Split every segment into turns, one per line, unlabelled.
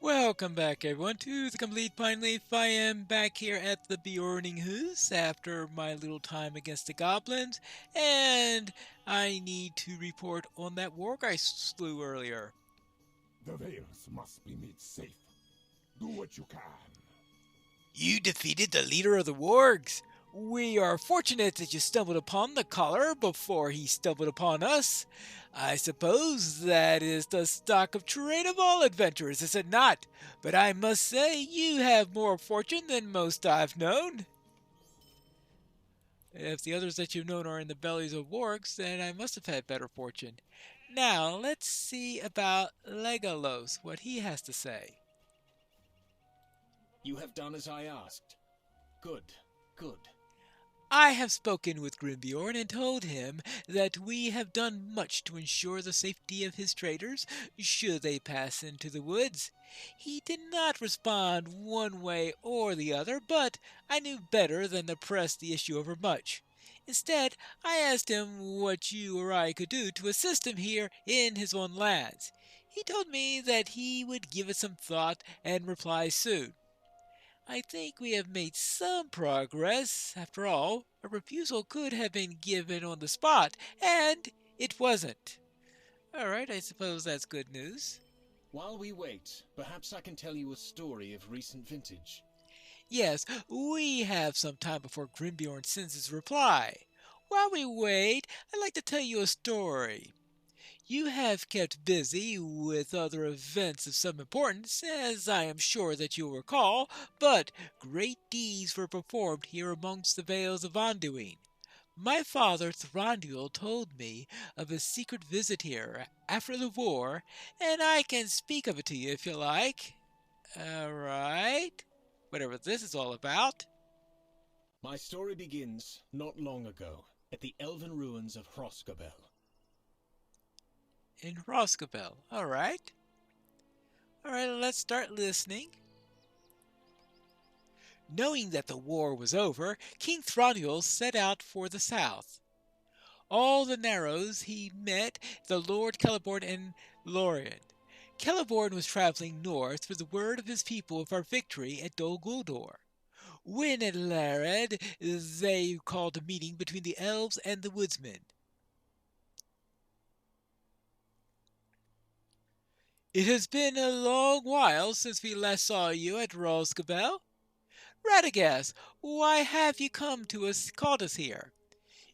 Welcome back, everyone, to the Complete Pineleaf. I am back here at the Bjorninghuis after my little time against the goblins, and I need to report on that warg I slew earlier.
The Vales must be made safe. Do what you can.
You defeated the leader of the wargs. We are fortunate that you stumbled upon the collar before he stumbled upon us. I suppose that is the stock of trade of all adventurers, is it not? But I must say you have more fortune than most I've known. If the others that you've known are in the bellies of wargs, then I must have had better fortune. Now, let's see about Legolos, what he has to say.
You have done as I asked. Good, good.
I have spoken with Grimbeorn and told him that we have done much to ensure the safety of his traders should they pass into the woods. He did not respond one way or the other, but I knew better than to press the issue over much. Instead, I asked him what you or I could do to assist him here in his own lands. He told me that he would give it some thought and reply soon. I think we have made some progress. After all, a refusal could have been given on the spot, and it wasn't. All right, I suppose that's good news.
While we wait, perhaps I can tell you a story of recent vintage.
Yes, we have some time before Grimbeorn sends his reply. While we wait, I'd like to tell you a story. You have kept busy with other events of some importance, as I am sure that you'll recall, but great deeds were performed here amongst the vales of Anduin. My father Thranduil told me of a secret visit here after the war, and I can speak of it to you if you like. Alright, whatever this is all about.
My story begins not long ago at the elven ruins of Hroskabel.
In Roscabel. Alright. Alright, let's start listening. Knowing that the war was over, King Thranduil set out for the south. All the Narrows he met the Lord Celeborn and Lorien. Celeborn was traveling north with the word of his people of our victory at Dol Guldur. When at Lared, they called a meeting between the elves and the woodsmen. It has been a long while since we last saw you at Roscabel. Radagast, why have you called us here?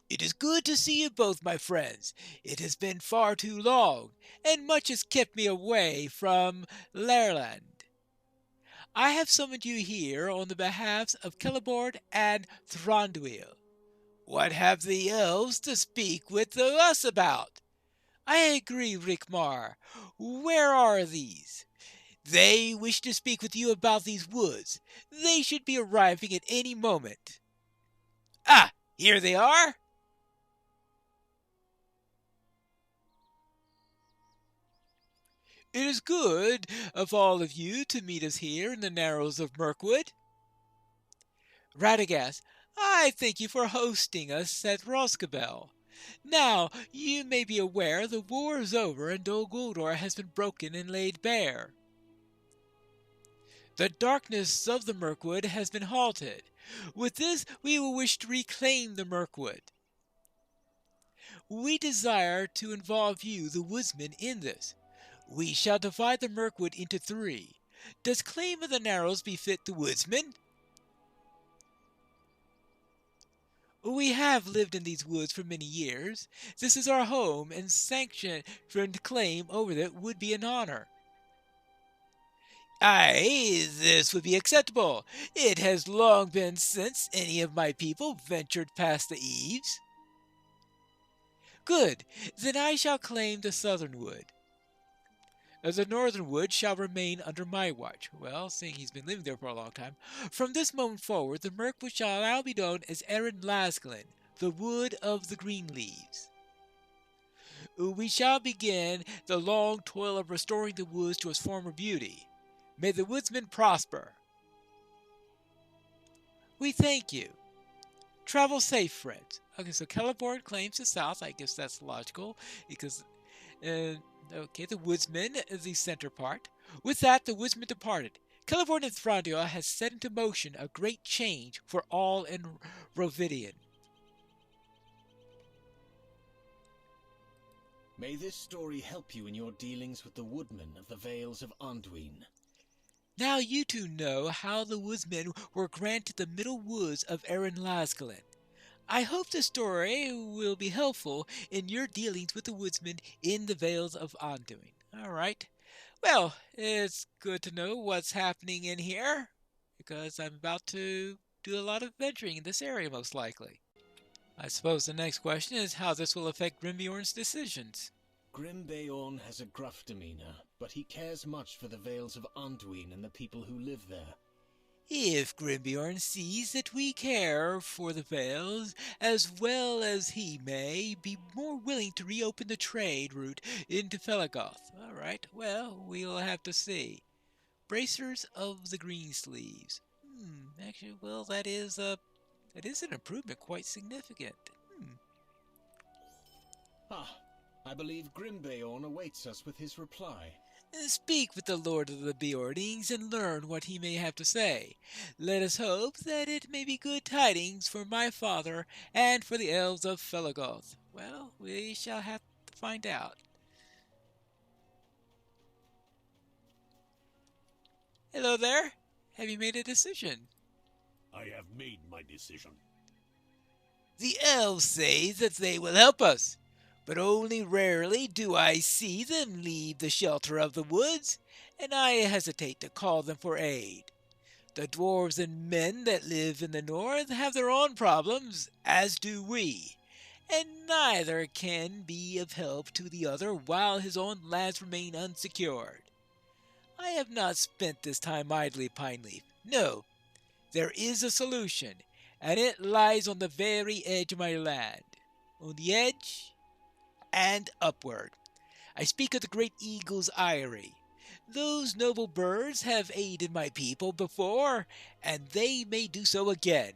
It is good to see you both, my friends. It has been far too long, and much has kept me away from Lairland. I have summoned you here on the behalves of Celeborn and Thranduil. What have the elves to speak with us about? I agree, Rickmar. Where are these? They wish to speak with you about these woods. They should be arriving at any moment. Ah, here they are. It is good of all of you to meet us here in the Narrows of Mirkwood. Radagast, I thank you for hosting us at Roscabel. Now, you may be aware the war is over and Dol Guldur has been broken and laid bare. The darkness of the Mirkwood has been halted. With this, we will wish to reclaim the Mirkwood. We desire to involve you, the woodsmen, in this. We shall divide the Mirkwood into 3. Does claim of the Narrows befit the woodsmen? We have lived in these woods for many years. This is our home, and sanction for claim over it would be an honor. Aye, this would be acceptable. It has long been since any of my people ventured past the eaves. Good, then I shall claim the southern wood. The northern wood shall remain under my watch. Well, seeing he's been living there for a long time. From this moment forward, the Mirkwood shall now be known as Erin Lasglin, the wood of the green leaves. We shall begin the long toil of restoring the woods to its former beauty. May the woodsmen prosper. We thank you. Travel safe, friends. Okay, so Celeborn claims the south. I guess that's logical because Okay, the woodsman is the center part. With that, the woodsman departed. California Throndio has set into motion a great change for all in Rovidian.
May this story help you in your dealings with the woodmen of the Vales of Anduin.
Now you two know how the woodsmen were granted the middle woods of Erin Lasgalen. I hope the story will be helpful in your dealings with the woodsmen in the Vales of Anduin. All right. Well, it's good to know what's happening in here, because I'm about to do a lot of venturing in this area, most likely. I suppose the next question is how this will affect Grimbjorn's decisions.
Grimbeorn has a gruff demeanor, but he cares much for the Vales of Anduin and the people who live there.
If Grimbjorn sees that we care for the Vales, as well as he may be more willing to reopen the trade route into Felagoth. All right, well, we'll have to see. Bracers of the Greensleeves. Actually, well, that is an improvement, quite significant.
I believe Grimbeorn awaits us with his reply.
Speak with the Lord of the Beordings and learn what he may have to say. Let us hope that it may be good tidings for my father and for the elves of Felagoth. Well, we shall have to find out. Hello there. Have you made a decision?
I have made my decision.
The elves say that they will help us, but only rarely do I see them leave the shelter of the woods, and I hesitate to call them for aid. The dwarves and men that live in the north have their own problems, as do we, and neither can be of help to the other while his own lands remain unsecured. I have not spent this time idly, Pineleaf. No, there is a solution, and it lies on the very edge of my land. On the edge and upward. I speak of the great eagle's eyrie. Those noble birds have aided my people before, and they may do so again.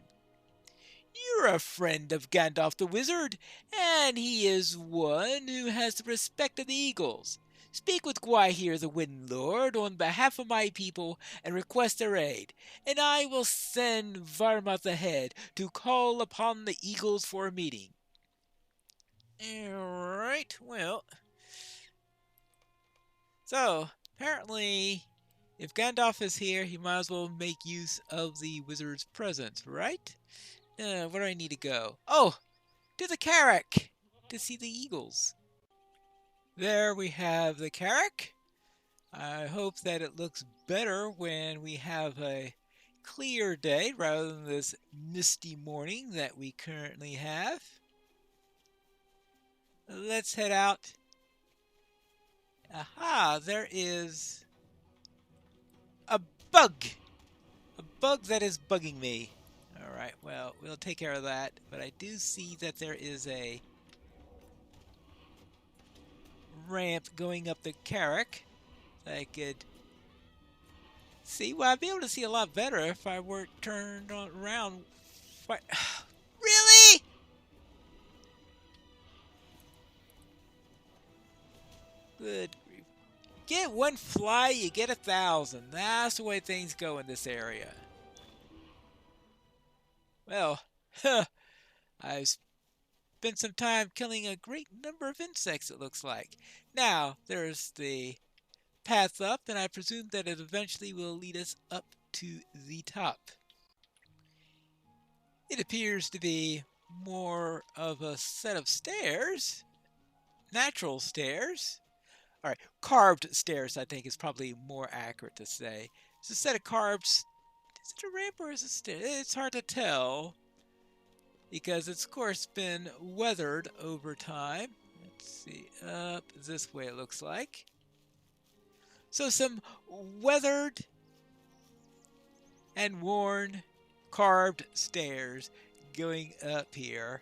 You're a friend of Gandalf the Wizard, and he is one who has the respect of the eagles. Speak with Gwaihir the Wind Lord on behalf of my people and request their aid, and I will send Varmuth ahead to call upon the eagles for a meeting. Alright, well. So, apparently, if Gandalf is here, he might as well make use of the wizard's presence, right? Where do I need to go? Oh, to the Carrock to see the eagles. There we have the Carrock. I hope that it looks better when we have a clear day rather than this misty morning that we currently have. Let's head out. Aha, there is a bug. A bug that is bugging me. Alright, well, we'll take care of that. But I do see that there is a ramp going up the Carrock. I could see. Well, I'd be able to see a lot better if I weren't turned around. What? Really? Good grief. Get one fly, you get 1,000. That's the way things go in this area. Well, I've spent some time killing a great number of insects, it looks like. Now, there's the path up, and I presume that it eventually will lead us up to the top. It appears to be more of a set of stairs. Natural stairs. Alright, carved stairs, I think, is probably more accurate to say. It's a set of carved... Is it a ramp or is it a stair? It's hard to tell, because it's, of course, been weathered over time. Let's see, up this way it looks like. So some weathered and worn carved stairs going up here.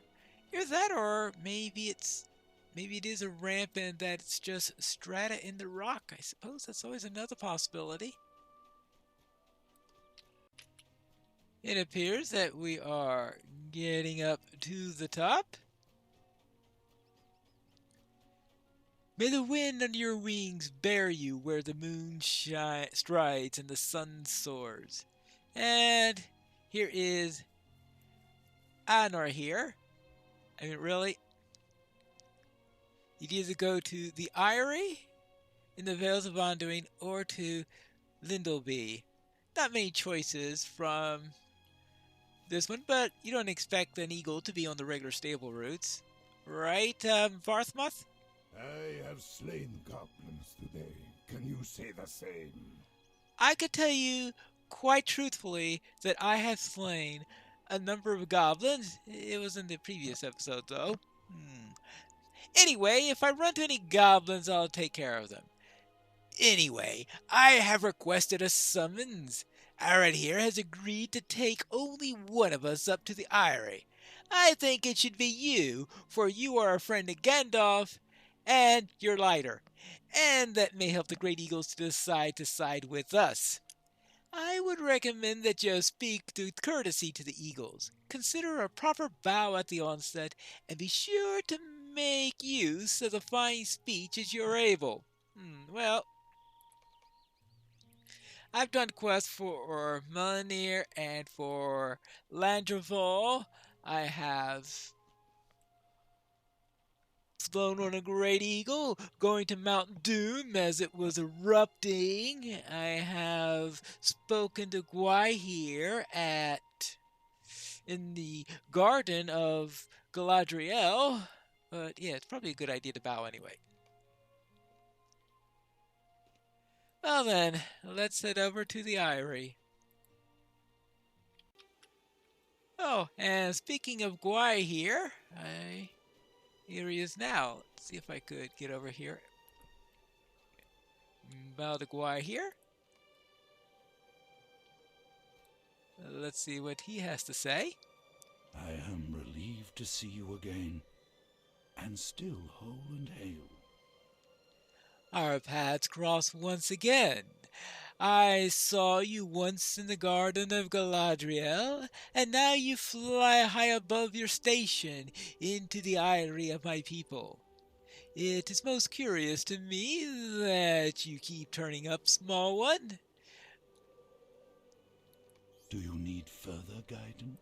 Either that, or maybe it is a ramp and that it's just strata in the rock. I suppose that's always another possibility. It appears that we are getting up to the top. May the wind under your wings bear you where the moon strides and the sun soars. And here is Anor here. I mean, really? You'd either go to the Eyrie in the Vales of Anduin or to Lindleby. Not many choices from this one, but you don't expect an eagle to be on the regular stable routes. Right, Varthmoth?
I have slain goblins today. Can you say the same?
I could tell you quite truthfully that I have slain a number of goblins. It was in the previous episode, though. Anyway, if I run to any goblins, I'll take care of them. Anyway, I have requested a summons. Arad here has agreed to take only one of us up to the Eyrie. I think it should be you, for you are a friend of Gandalf, and you're lighter. And that may help the Great Eagles to decide to side with us. I would recommend that you speak with courtesy to the Eagles. Consider a proper bow at the onset, and be sure to make use of the fine speech as you're able. Well, I've done quests for Melnir and for Landreval. I have flown on a great eagle, going to Mount Doom as it was erupting. I have spoken to Gwai here in the garden of Galadriel. But yeah, it's probably a good idea to bow anyway. Well then, let's head over to the Eyrie. Oh, and speaking of Gwai here, here he is now. Let's see if I could get over here. Bow to Gwai here. Let's see what he has to say.
I am relieved to see you again, and still whole and hale.
Our paths cross once again. I saw you once in the garden of Galadriel, and now you fly high above your station into the eyrie of my people. It is most curious to me that you keep turning up, small one.
Do you need further guidance?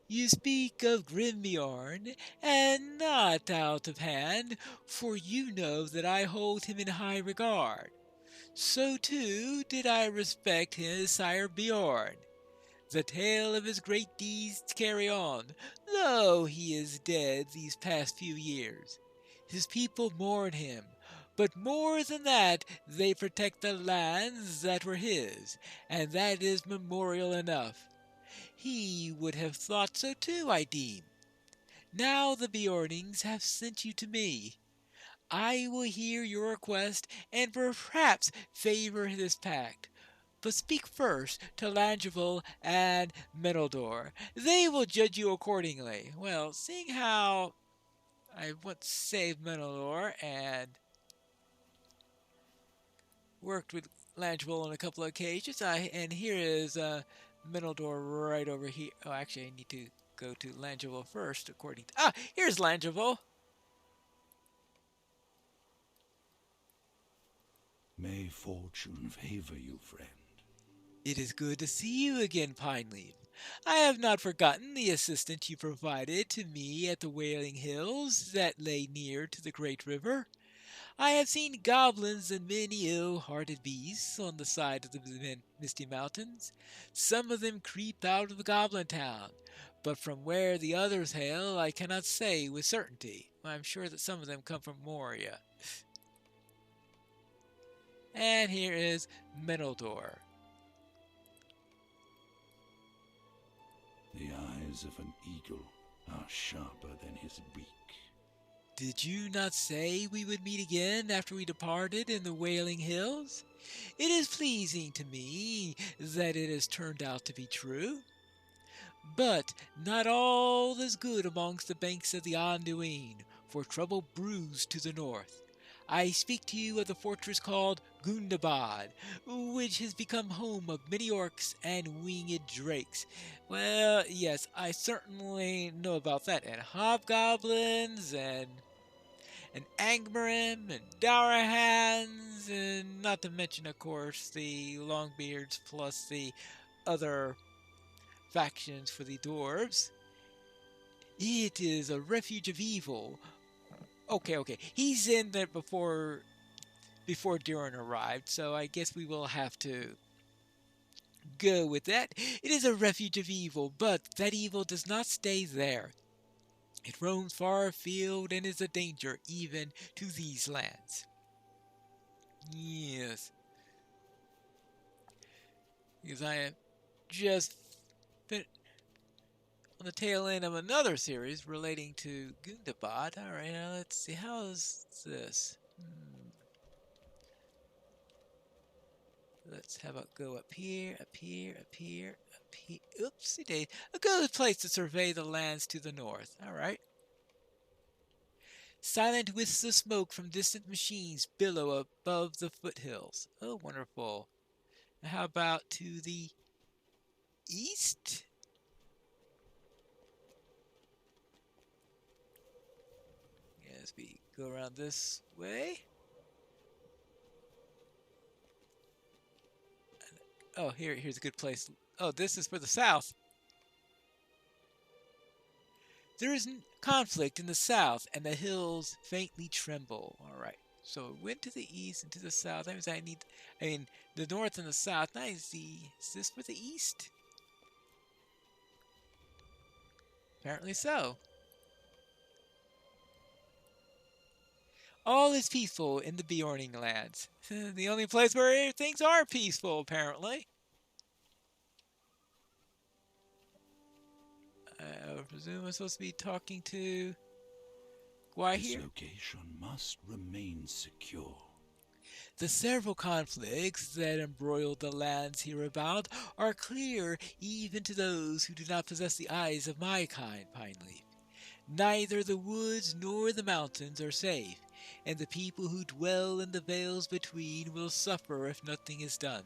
You speak of Grimbeorn, and not out of hand, for you know that I hold him in high regard. So too did I respect his sire Beorn. The tale of his great deeds carry on, though he is dead these past few years. His people mourn him, but more than that, they protect the lands that were his, and that is memorial enough. He would have thought so too, I deem. Now the Beornings have sent you to me. I will hear your request and perhaps favor this pact. But speak first to Langeville and Menildor. They will judge you accordingly. Well, seeing how I once saved Menildor and worked with Langeville on a couple of occasions, and here is Menildor right over here. Oh, actually, I need to go to Langeville first, according to... here's Langeville.
May fortune favor you, friend.
It is good to see you again, Pineleaf. I have not forgotten the assistance you provided to me at the Wailing Hills that lay near to the great river. I have seen goblins and many ill-hearted beasts on the side of the Misty Mountains. Some of them creep out of the Goblin Town, but from where the others hail I cannot say with certainty. I am sure that some of them come from Moria. And here is Menildor.
The eyes of an eagle are sharper than his beak.
Did you not say we would meet again after we departed in the Wailing Hills? It is pleasing to me that it has turned out to be true. But not all is good amongst the banks of the Anduin, for trouble brews to the north. I speak to you of the fortress called Gundabad, which has become home of many orcs and winged drakes. Well, yes, I certainly know about that, and hobgoblins, and and Angmarim and Dourahans, and not to mention, of course, the Longbeards plus the other factions for the dwarves. It is a refuge of evil. Okay. He's in there before Durin arrived, so I guess we will have to go with that. It is a refuge of evil, but that evil does not stay there. It roams far afield and is a danger even to these lands. Yes. Because I have just been on the tail end of another series relating to Gundabad. Alright, now let's see. How is this? Let's have it go up here. Oopsie daisy. A good place to survey the lands to the north. Alright. Silent wisps of smoke from distant machines billow above the foothills. Oh, wonderful. How about to the east? As we go around this way. Oh, here's a good place. Oh, this is for the south. There is conflict in the south, and the hills faintly tremble. All right. So it went to the east and to the south. That means I mean, the north and the south. Now is this for the east? Apparently so. All is peaceful in the Bjorning lands. The only place where things are peaceful, apparently. I presume I'm supposed to be talking to Guy here.
This location must remain secure.
The several conflicts that embroil the lands hereabout are clear even to those who do not possess the eyes of my kind, Pineleaf. Neither the woods nor the mountains are safe, and the people who dwell in the vales between will suffer if nothing is done.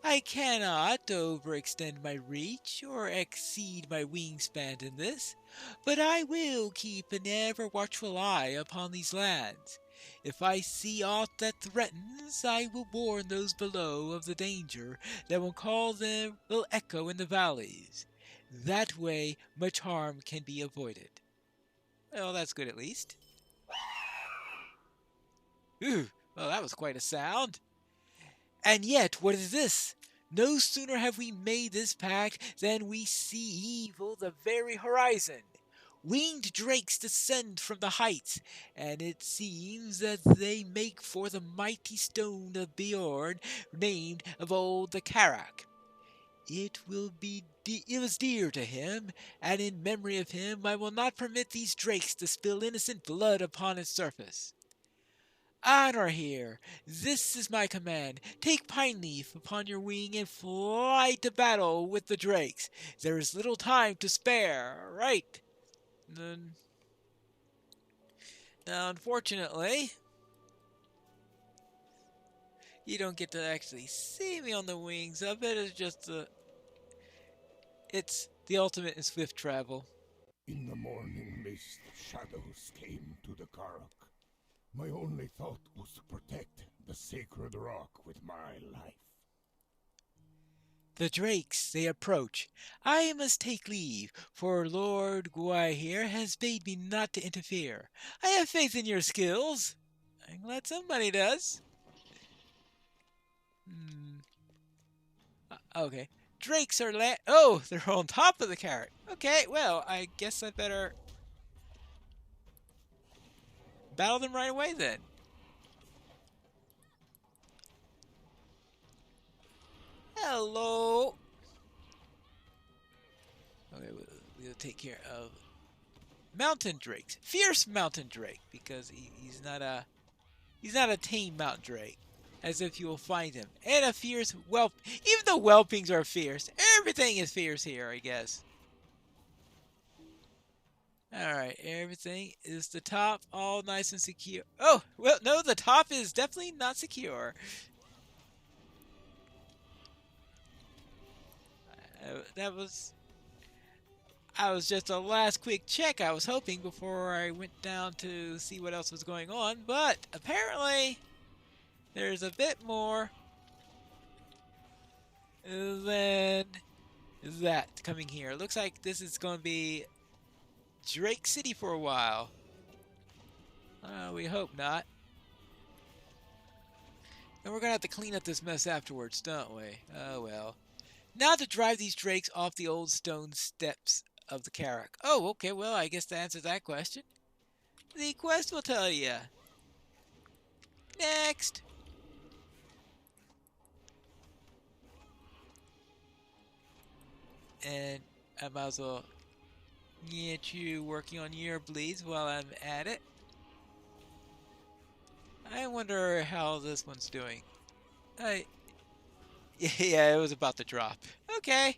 I cannot overextend my reach or exceed my wingspan in this, but I will keep an ever watchful eye upon these lands. If I see aught that threatens, I will warn those below of the danger that will echo in the valleys. That way much harm can be avoided. Well, that's good at least. Ooh, well, that was quite a sound. And yet, what is this? No sooner have we made this pact than we see evil the very horizon. Winged drakes descend from the heights, and it seems that they make for the mighty stone of Bjorn, named of old the Carrock. It was dear to him, and in memory of him I will not permit these drakes to spill innocent blood upon its surface. Honor here. This is my command. Take Pineleaf upon your wing and fly to battle with the drakes. There is little time to spare. Right. Now, unfortunately, you don't get to actually see me on the wings of it. It's the ultimate in swift travel.
In the morning mist, shadows came to the Carrock. My only thought was to protect the sacred rock with my life.
The drakes, they approach. I must take leave, for Lord Guy here has bade me not to interfere. I have faith in your skills. I'm glad somebody does. Okay. Drakes are oh, they're on top of the carrot. Okay, well, I guess I better battle them right away then. Hello. Okay, we'll take care of mountain drakes. Fierce mountain drake, because he's not a tame mountain drake. As if you will find him. And a fierce whelp. Even the whelpings are fierce. Everything is fierce here, I guess. Alright, everything is the top all nice and secure. Oh, well, no, the top is definitely not secure. That was... I was just a last quick check I was hoping before I went down to see what else was going on, but apparently there's a bit more than that coming here. Looks like this is going to be Drake City for a while. We hope not. And we're going to have to clean up this mess afterwards, don't we? Oh well. Now to drive these drakes off the old stone steps of the Carrock. Oh, okay, well, I guess to answer that question, the quest will tell you. Next! And I might as well get you working on your bleeds while I'm at it. I wonder how this one's doing. Yeah, it was about to drop. Okay.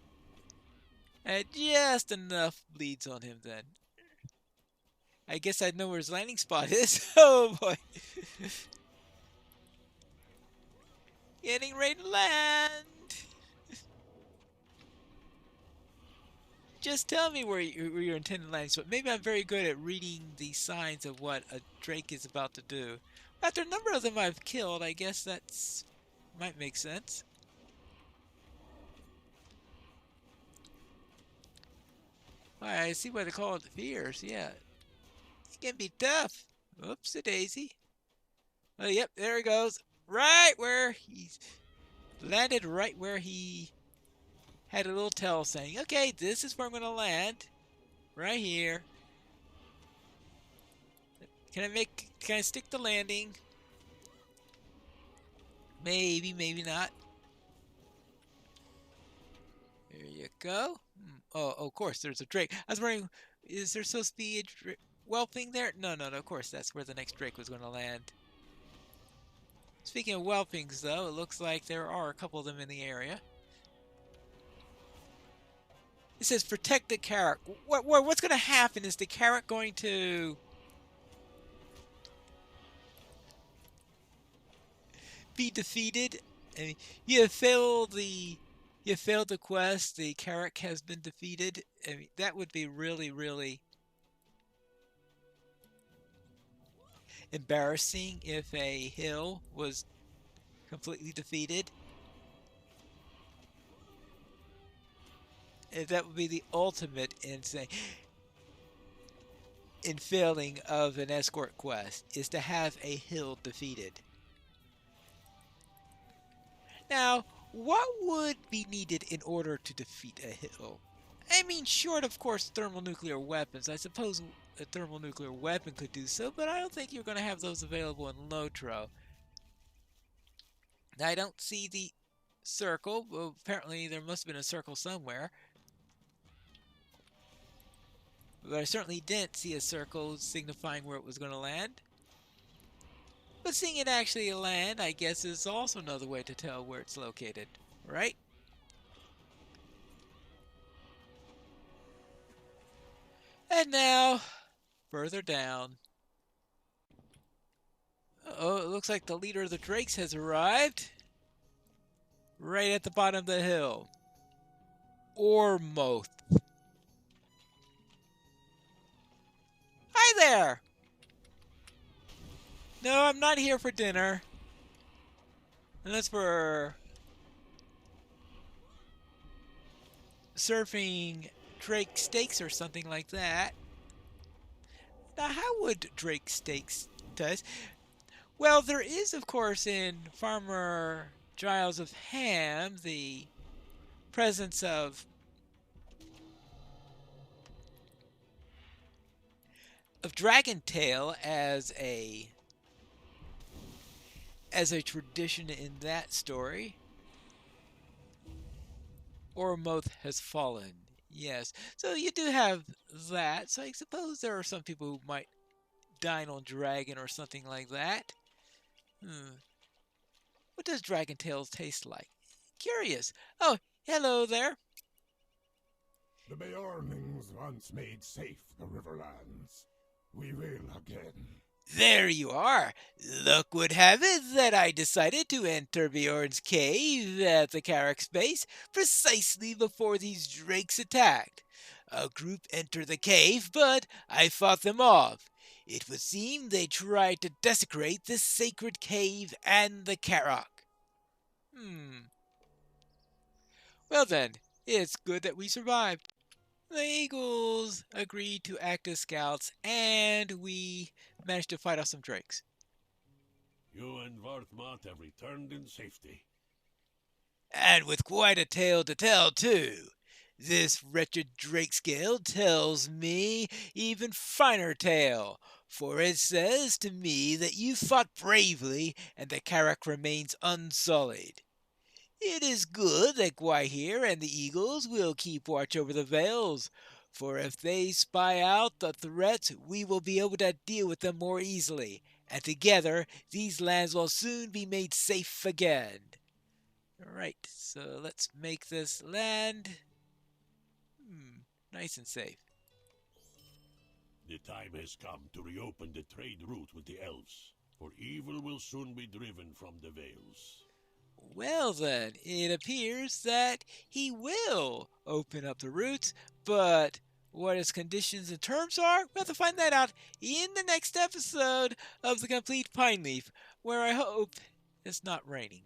Just enough bleeds on him then. I guess I know where his landing spot is. Oh boy. Getting ready to land. Just tell me where your intended landing spot. Maybe I'm very good at reading the signs of what a drake is about to do. After a number of them I've killed, I guess that's might make sense. Why, I see why they call it fierce, yeah. It can be tough. Oopsie daisy. Oh, yep, there he goes. Right where he's landed, right where he had a little tell saying, okay, this is where I'm going to land. Right here. Can I stick the landing? Maybe, maybe not. There you go. Oh, of course, there's a drake. I was wondering, is there supposed to be a whelping there? No, of course, that's where the next drake was going to land. Speaking of whelpings, though, it looks like there are a couple of them in the area. It says protect the Carrock. What's going to happen? Is the Carrock going to be defeated? I mean, you failed the quest. The Carrock has been defeated. I mean, that would be really, really embarrassing if a hill was completely defeated. That would be the ultimate in failing of an escort quest, is to have a hill defeated. Now, what would be needed in order to defeat a hill? I mean, short of course thermonuclear weapons. I suppose a thermonuclear weapon could do so, but I don't think you're going to have those available in Lotro. Now, I don't see the circle. Well, apparently there must have been a circle somewhere. But I certainly didn't see a circle signifying where it was going to land. But seeing it actually land, I guess, is also another way to tell where it's located, right? And now, further down. Oh, it looks like the leader of the Drakes has arrived. Right at the bottom of the hill. Ormoth. Hi there! No, I'm not here for dinner. Unless we're surfing Drake steaks or something like that. Now, how would Drake steaks taste? Well, there is, of course, in Farmer Giles of Ham, the presence of dragon tail as a tradition in that story. Ormoth has fallen. Yes. So you do have that. So I suppose there are some people who might dine on dragon or something like that. What does dragon tails taste like? Curious. Oh, hello there.
The Beornings once made safe the Riverlands. We will again.
There you are. Luck would have it that I decided to enter Bjorn's cave at the Carrock base precisely before these drakes attacked. A group entered the cave, but I fought them off. It would seem they tried to desecrate this sacred cave and the Carrock. Well then, it's good that we survived. The Eagles agreed to act as scouts, and we managed to fight off some drakes.
You and Varthmot have returned in safety.
And with quite a tale to tell, too. This wretched Drakescale tells me even finer tale, for it says to me that you fought bravely and the Carrock remains unsullied. It is good that Gwaihir and the Eagles will keep watch over the Vales, for if they spy out the threats, we will be able to deal with them more easily, and together these lands will soon be made safe again. Alright, so let's make this land nice and safe.
The time has come to reopen the trade route with the elves, for evil will soon be driven from the Vales.
Well then, it appears that he will open up the routes, but what his conditions and terms are, we'll have to find that out in the next episode of the Complete Pineleaf, where I hope it's not raining.